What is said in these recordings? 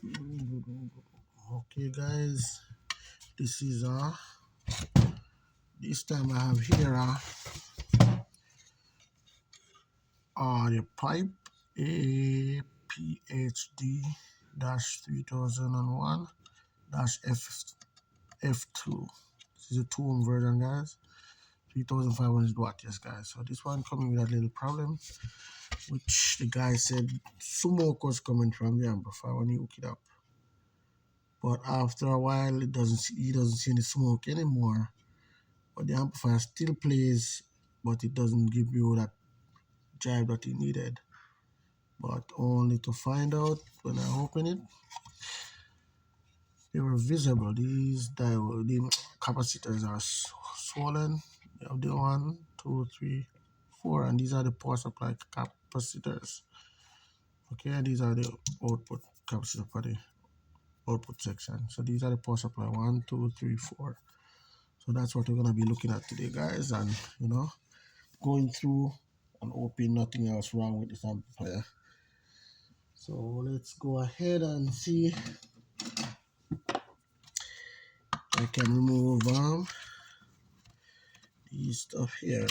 Okay guys, this is this time I have here the pipe APHD -3001 F2. This is a 2-ohm version guys, 3500 watt. Yes guys, so this one coming with a little problem, which the guy said smoke was coming from the amplifier when he hooked it up, but after a while he doesn't see any smoke anymore, but the amplifier still plays, but it doesn't give you that jive that he needed. But only to find out when I open it, they were visible. These the capacitors are swollen. You have the 1, 2, 3, 4, and these are the power supply capacitors. Okay, and these are the output capacitor for the output section. So these are the power supply 1, 2, 3, 4. So that's what we're gonna be looking at today, guys, and going through and hoping nothing else wrong with this amplifier. So let's go ahead and see. I can remove these stuff here.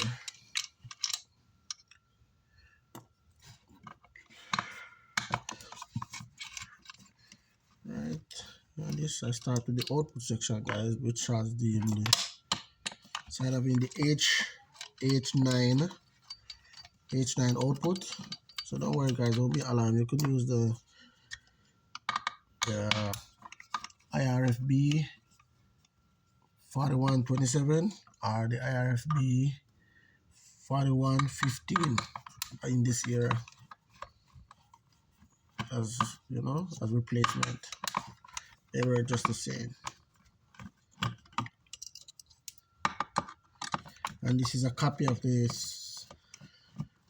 Right, and this I start with the output section, guys, which has the side of in the H9 output. So don't worry guys, don't be alarmed. You could use the IRFB 4127 or the IRFB 4115 in this era, as as replacement. They were just the same. And this is a copy of this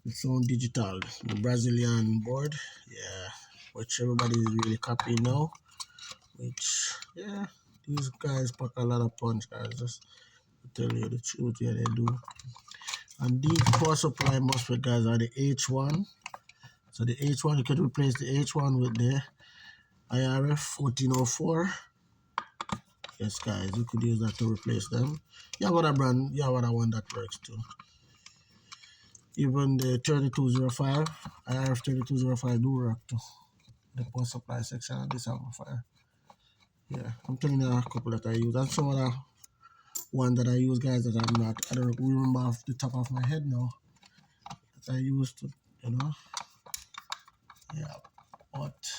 its own digital, the Brazilian board, yeah, which everybody is really copying now. Which, yeah, these guys pack a lot of punch, guys. Just to tell you the truth, yeah, they do. And these power supply MOSFET, guys, are the H1. So the H1, you can replace the H1 with the IRF 1404. Yes, guys, you could use that to replace them. You have other brand, you have other one that works too. Even the 3205, IRF 3205 do work too. The power supply section of this amplifier. Yeah, I'm telling you a couple that I use, and some other one that I use, guys, that I don't remember off the top of my head now, that I used to, yeah, but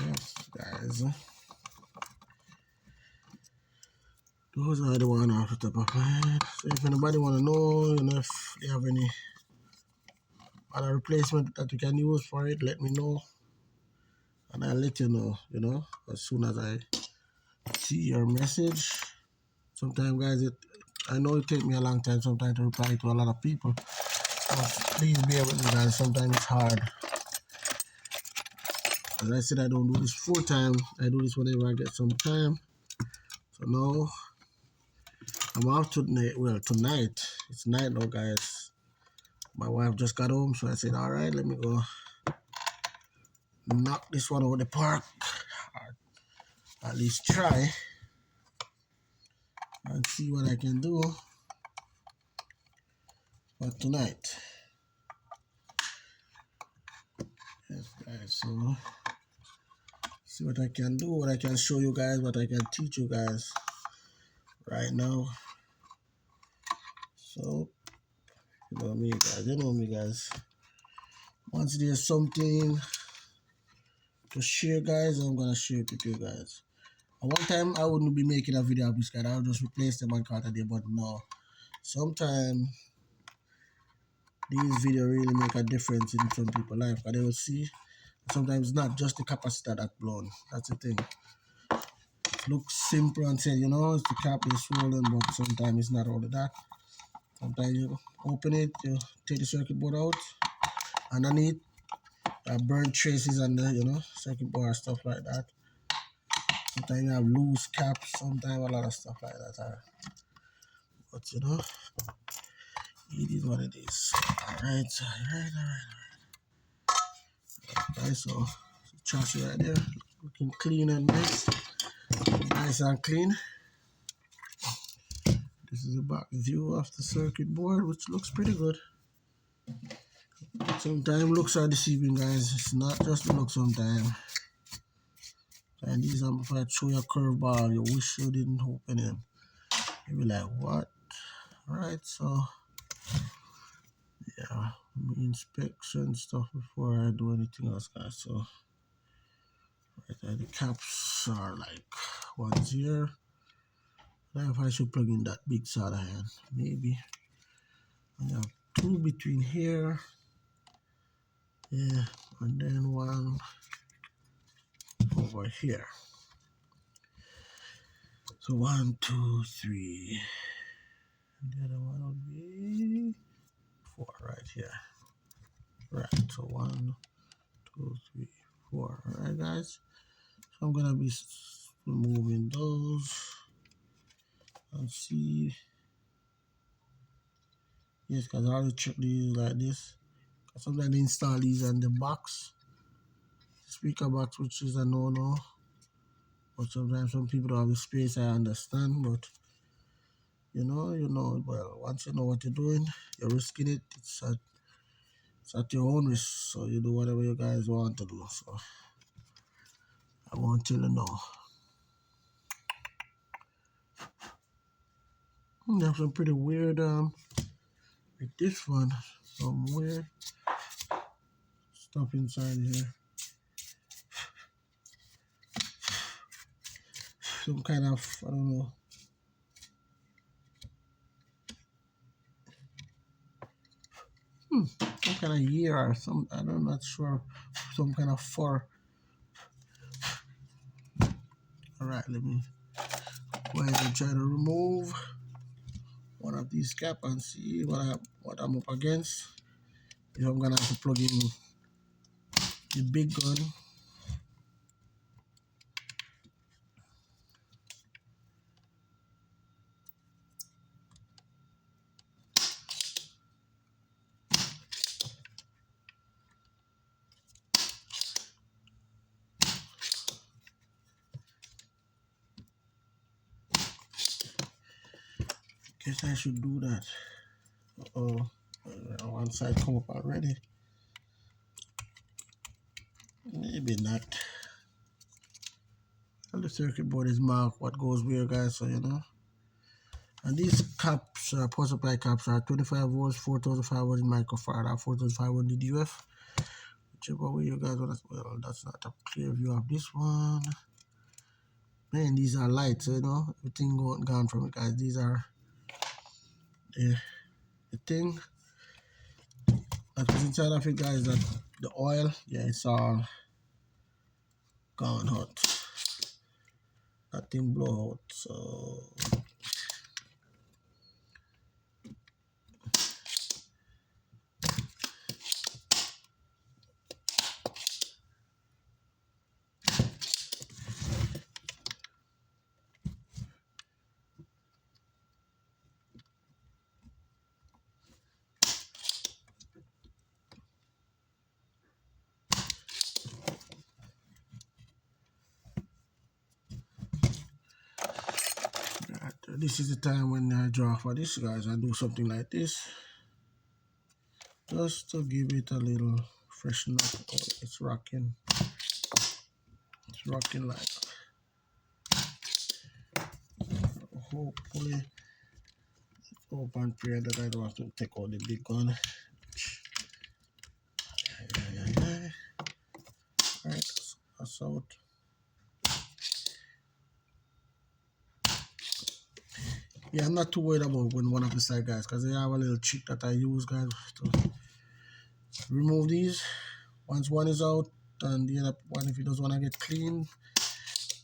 yes, guys, those are the one off the top of my head. So if anybody want to know, if they have any other replacement that we can use for it, let me know, and I'll let you know, as soon as I see your message. Sometimes, guys, I know it takes me a long time sometimes to reply to a lot of people, but please bear with me, guys. Sometimes it's hard. As I said, I don't do this full time. I do this whenever I get some time. So now I'm off tonight. Well, tonight. It's night now, guys. My wife just got home, so I said, all right, let me go knock this one over the park. Or at least try and see what I can do for tonight. Yes, guys. So see what I can do, what I can show you guys, what I can teach you guys right now. So you know me guys. Once there's something to share, guys, I'm gonna share it with you guys. At one time I wouldn't be making a video of this guy, I would just replace them and call it a day, but no. Sometimes these videos really make a difference in some people's life, and they will see sometimes it's not just the capacitor that's blown. That's the thing. It looks simple and say, it's the cap is swollen, but sometimes it's not all of that. Sometimes you open it, you take the circuit board out, underneath burnt traces on the circuit board, stuff like that. Sometimes you have loose caps, sometimes a lot of stuff like that. But it is what it is. Alright. guys. So chassis right there, looking clean and nice and clean. This is a back view of the circuit board, which looks pretty good. Sometimes looks are deceiving, guys. It's not just the look sometimes. And these amplifiers show you a curveball, you wish you didn't open them. You'll be like, what? Alright, so yeah, inspection stuff before I do anything else, guys. So right, the caps are like one's here. Now if I should plug in that big solder hand, maybe. I have two between here, yeah, and then one over here. So 1, 2, 3, and the other one will be 4 right here. Right, so 1, 2, 3, 4. All right, guys. So I'm gonna be removing those and see. Yes, because I always check these like this. Sometimes they install these on the box, speaker box, which is a no-no. But sometimes some people don't have the space. I understand, but you know. Well, once you know what you're doing, you're risking it. It's at your own risk. So you do whatever you guys want to do. So I want you to know. There's some pretty weird with this one. Some weird stuff inside here. Some kind of, I don't know. Some kind of year or some, I'm not sure. Some kind of fur. Alright, let me go ahead and try to remove one of these caps and see what I'm up against. If I'm gonna have to plug in the big gun. Guess I should do that. Uh-oh, one side come up already. Maybe not. Well, the circuit board is marked what goes where, guys, so you know. And these caps, power supply caps, are 25 volts, 4500 microfarad, or 4500 DUF. Whichever way you guys want to. Well, that's not a clear view of this one. Man, these are lights, you know. Everything gone from it, guys. These are the thing that was inside of it, guys. That the oil, yeah, it's all gone hot. That thing blow out, so. This is the time when I draw for this, guys. I do something like this just to give it a little freshen up. Oh, it's rocking. It's rocking like. Hopefully, hope and pray that I don't have to take out the big gun. Alright, that's out. Yeah, I'm not too worried about when one of the side, guys, because I have a little trick that I use, guys, to remove these. Once one is out, and the other one, if it doesn't want to get clean,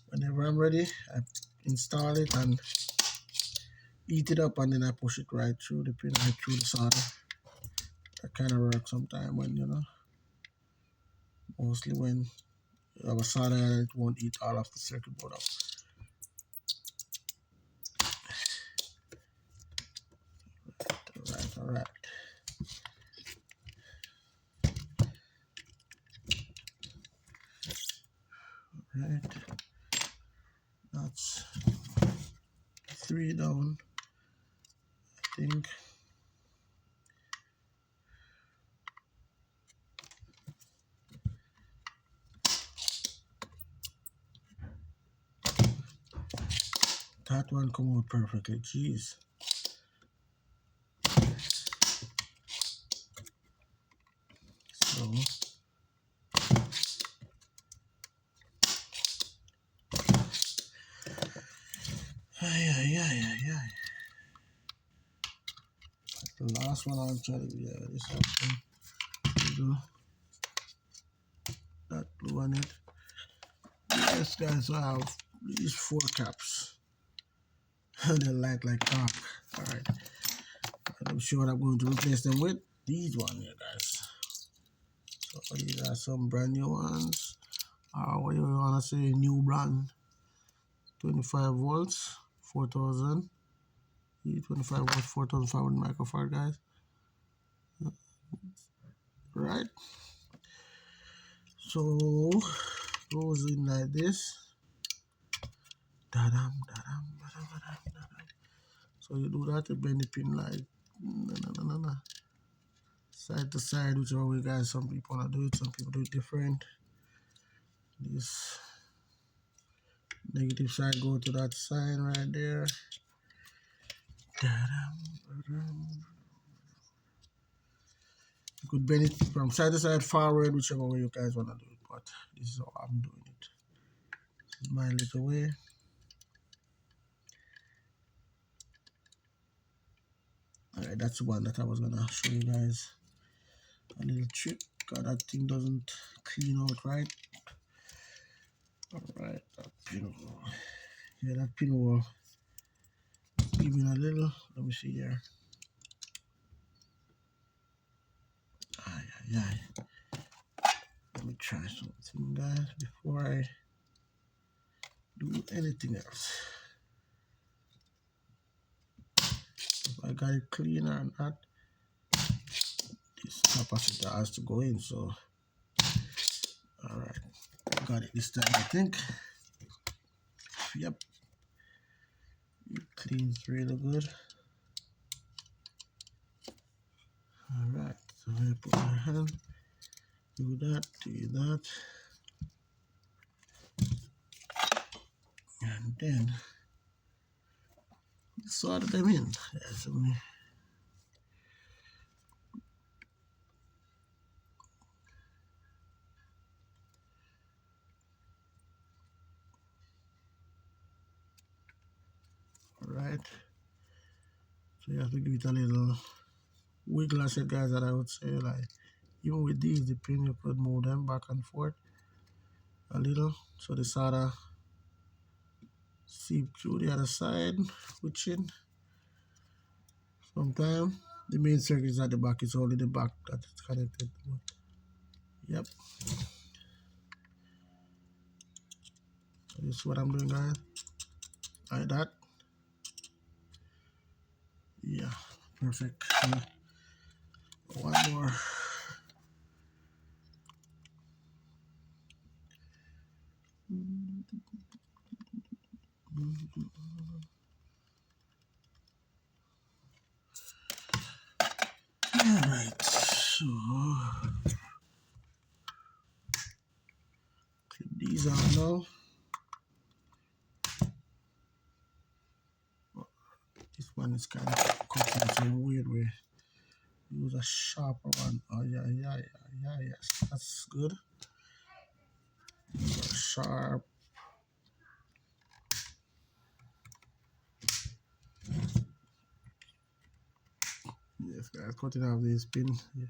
whenever I'm ready, I install it and heat it up, and then I push it right through the pin, right through the solder. That kind of works sometimes when, you know, mostly when you have a solder and it won't eat all of the circuit board up. Alright. Right, that's 3 down, I think. That one come out perfectly, jeez. So yeah. The last one I'll try to, yeah, this option. Do that blue on it. Yes, guys, so I have these 4 caps. They light like dark. Alright. I'm sure what I'm going to replace them with. These ones here, guys. So these are some brand new ones. What do you want to say? New brand. 25 volts, 4000. 25 volts, 4500 microfarad, guys. Right. So goes in like this. Da-dam, da-dam, da-dam, da-dam, da-dam. So you do that, you bend the pin like side to side, whichever way, guys. Some people want to do it, some people do it different. This negative side go to that side right there. You could bend it from side to side, forward, whichever way you guys want to do it. But this is how I'm doing it. This is my little way. Alright, that's the one that I was gonna show you guys. A little trick, because that thing doesn't clean out right. Alright, that pin. Yeah, that pin will give me a little. Let me see here. Let me try something, guys, before I do anything else. If I got it clean or not, this capacitor has to go in. So, alright, got it this time, I think. Yep, it cleans really good. Alright, so I put my hand, do that, and then solder them in. Yes, alright, so you have to give it a little wiggle, I said, guys, that I would say, like, even with these, the pin, you could move them back and forth a little, so the solder seep through the other side, switching. Sometimes the main circuit is at the back, it's only the back that it's connected to. Yep. So this is what I'm doing, guys. Like that. Yeah, perfect. One more. Alright, so clip these out now. This one is kind of cut in some weird way. Use a sharper one. Oh yeah, yes, that's good. Sharp. Yes, guys, cutting off this pin. Yeah.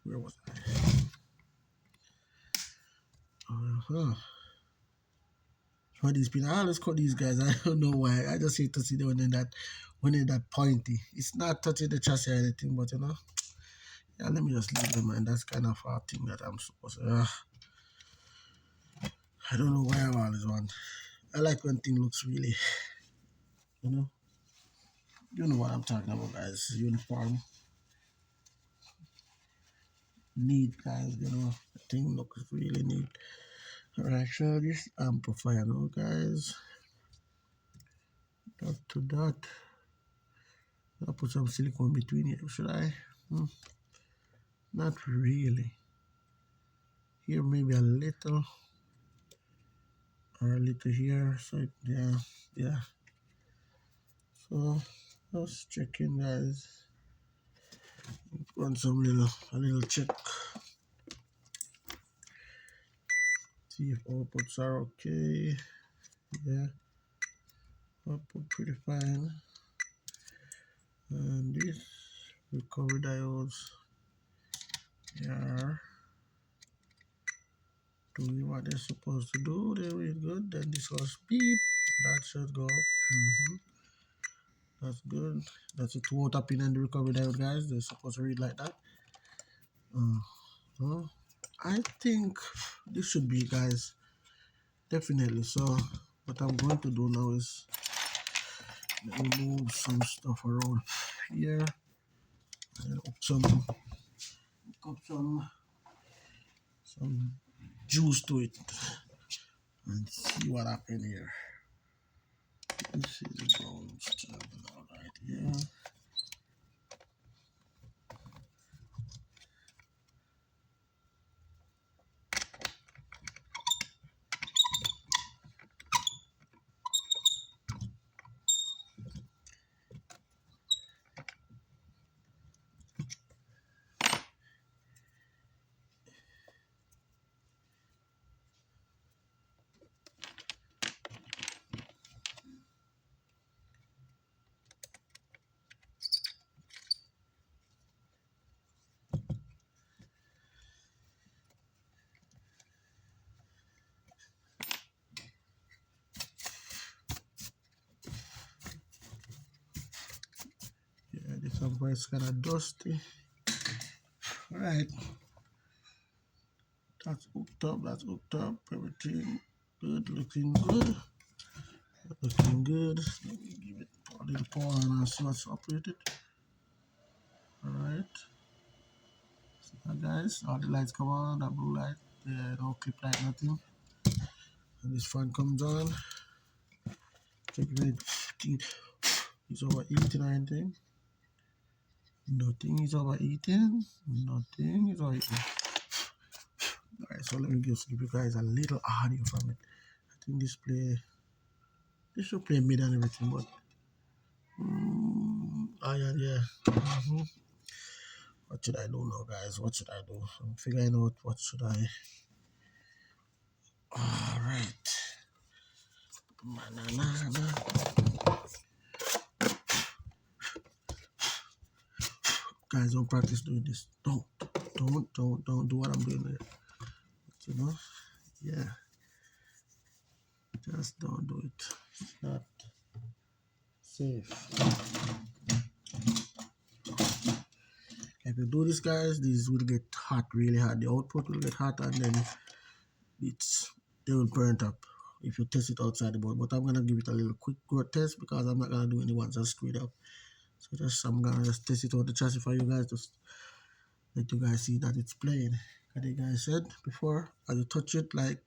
Where was I? For these pins, I always cut these guys. I don't know why. I just hate to see them when they're that pointy. It's not touching the chassis or anything, but you know. Yeah, let me just leave them, and that's kind of a thing that I'm supposed to. I don't know why I always want. I like when thing looks really, you know. You know what I'm talking about, guys. Uniform. neat, guys. You know, the thing looks really neat. Alright, so this amplifier now, guys. Dot to dot. I'll put some silicone between it. Should I? Not really. Here maybe a little, or a little here. So yeah. So just checking, guys. Run some a little check. See if outputs are okay. Yeah, output pretty fine. And this recovery diodes, they are doing what they're supposed to do. They're really good. Then this goes beep. That should go up. That's good. That's a 2-watt pin and the recovery diode, guys. They're supposed to read like that. I think this should be, guys, definitely. So what I'm going to do now is let me move some stuff around here and hook some juice to it and see what happened here. This is the brown terminal right here. Yeah, this amplifier is kind of dusty. All right, that's hooked up. That's hooked up. Everything good, looking good. Looking good. Let me give it a little power and see what's up with it. Alright. So guys, all the lights come on, that blue light, no clip light, nothing. And this fan comes on. Check it. It's overheating or anything. Nothing is overheating. Nothing is overheating. Alright, so let me just give you guys a little audio from it. I think this should play mid and everything, but yeah. What should I do now, guys? What should I do? I'm figuring out what should I. Alright. Guys, don't practice doing this. Don't do what I'm doing there. But, you know, yeah. Just don't do it. It's not safe. If you do this, guys, these will get hot, really hot. The output will get hot, and then they will burn up if you test it outside the board. But I'm gonna give it a little quick growth test because I'm not gonna do any ones just straight up. So I'm gonna just test it out the chassis for you guys, just let you guys see that it's playing. As the guy said before, as you touch it, like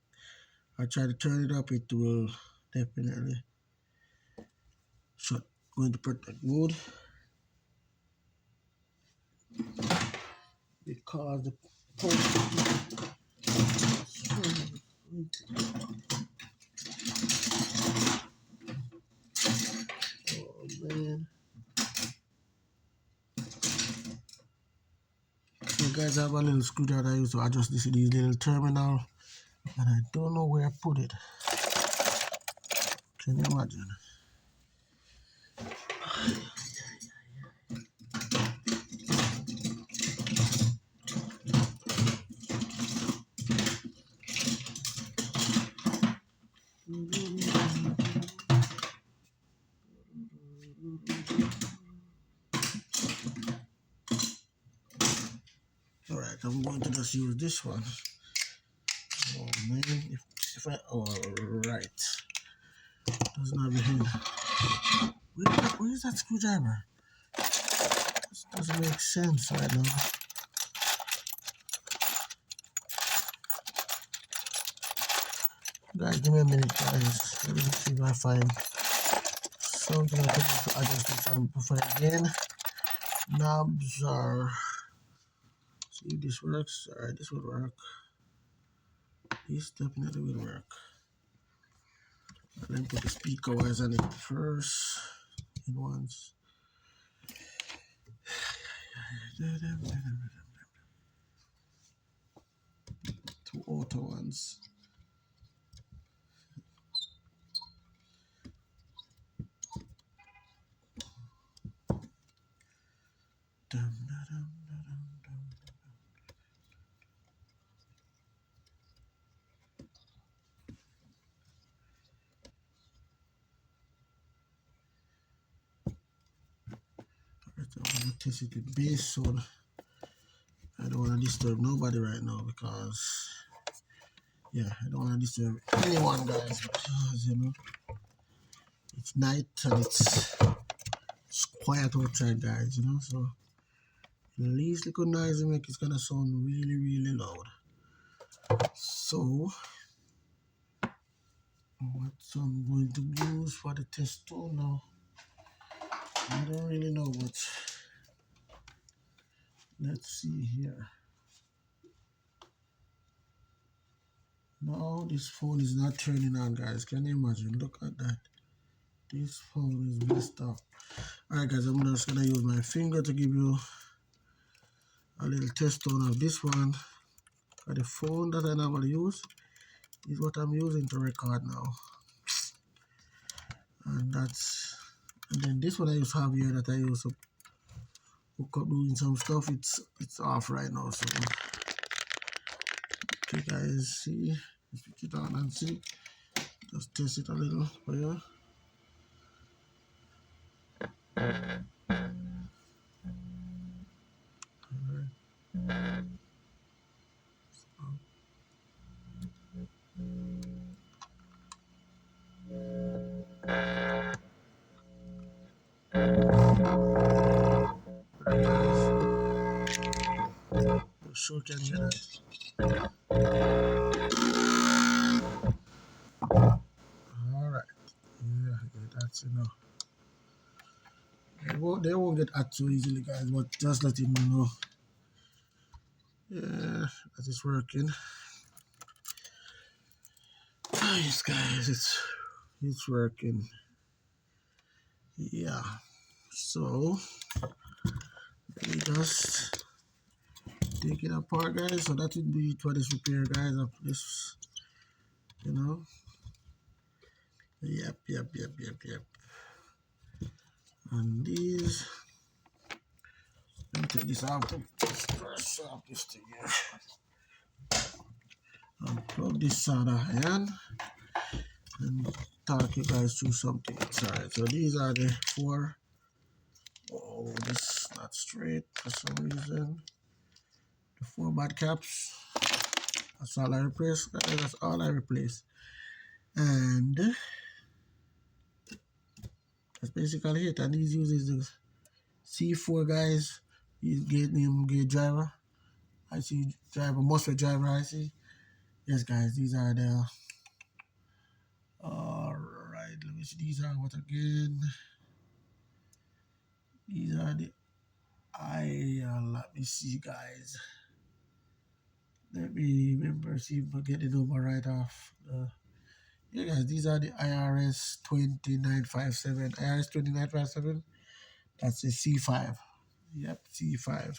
I try to turn it up, it will definitely shut. Going to protect mode because the oh man. So guys, I have a little screwdriver I use to adjust these little terminal, and I don't know where I put it. Can you imagine? Alright, I'm going to just use this one. Oh man, if I alright. Doesn't have a hand. Where is that screwdriver? This doesn't make sense right now. Alright, give me a minute, guys. Let me see if I find something I can do to adjust this amplifier again. Knobs are, see if this works. Alright, this will work. This definitely will work. Let me put the speaker wires on it first. In once. Two auto ones. Dum, da, dum, da, dum, dum. Alright, I want to test it with bass, so I don't want to disturb nobody right now because, yeah, I don't want to disturb anyone, guys, because, you know, it's night and it's quiet outside, guys, you know, so the least little noise you make is gonna sound really, really loud. So, what I'm going to use for the test tone now, I don't really know, but let's see here. Now this phone is not turning on, guys. Can you imagine? Look at that. This phone is messed up. Alright, guys, I'm just gonna use my finger to give you a little test tone of this one. The phone that I normally use is what I'm using to record now. And then this one I used to have here that I used to hook up doing some stuff. It's off right now, so okay, guys, see, switch it on and see. Just test it a little for you. Sure can hear that. Alright. Yeah, that's enough. They won't get at so easily, guys, but just letting you know. Yeah, that is working. Nice, guys, it's working. Yeah. So let me just take it apart, guys. So that would be it for this repair, guys, of this, you know. Yep. And these, let me take this out to first off this thing here. And plug this solder iron and talk you guys through something. Alright, so these are the four. Oh, this is not straight for some reason. The four bad caps. That's all I replace. That's all I replace. And that's basically it. And these uses the C4, guys. He's getting gate driver. I see driver, MOSFET driver, I see. Yes, guys, these are the, alright, let me see, these are what again? These are the, let me see, guys. Let me remember, see if I get the number right off. Yeah, guys, these are the IRS 2957. IRS 2957, that's a C5. Yep, C5.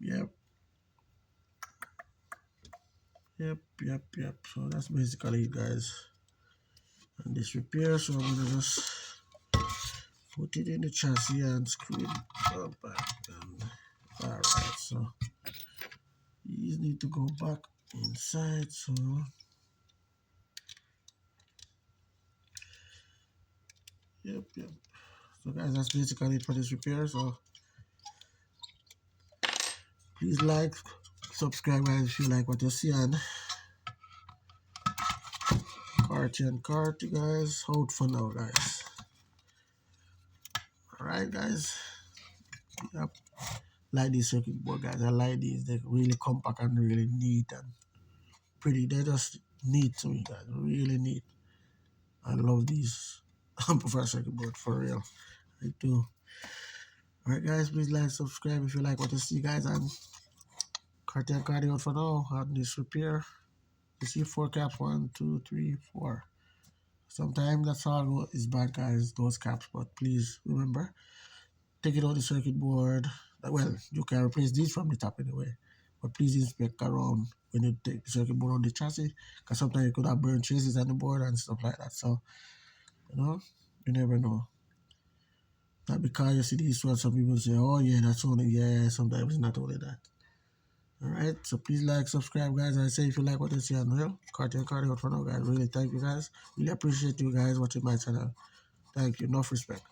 Yep. So that's basically it, guys. And this repair, so I'm gonna just put it in the chassis and screw it back. Alright, so these need to go back inside, so yep. So guys, that's basically it for this repair. So please like, subscribe, guys, if you like what you see, and cart, you guys, out for now, guys. Alright, guys. Yep. Like these circuit board, guys. I like these. They're really compact and really neat and pretty. They just neat to me, guys. Really neat. I love these amplifier circuit board for real. I do. Alright guys, please like, subscribe if you like what you see, guys, and cartel cardio out for now on this repair. You see 4 caps, 1, 2, 3, 4. Sometimes that's all is bad, guys, those caps, but please remember, take it out the circuit board. Well, you can replace these from the top anyway, but please inspect around when you take the circuit board on the chassis, because sometimes you could have burnt traces on the board and stuff like that. So, you know, you never know. Not because you see these ones, some people say, oh yeah, that's only, yeah, sometimes it's not only that. Alright, so please like, subscribe, guys. I say if you like what you see on real, cardio out for now, guys. Really thank you, guys. Really appreciate you guys watching my channel. Thank you. Enough respect.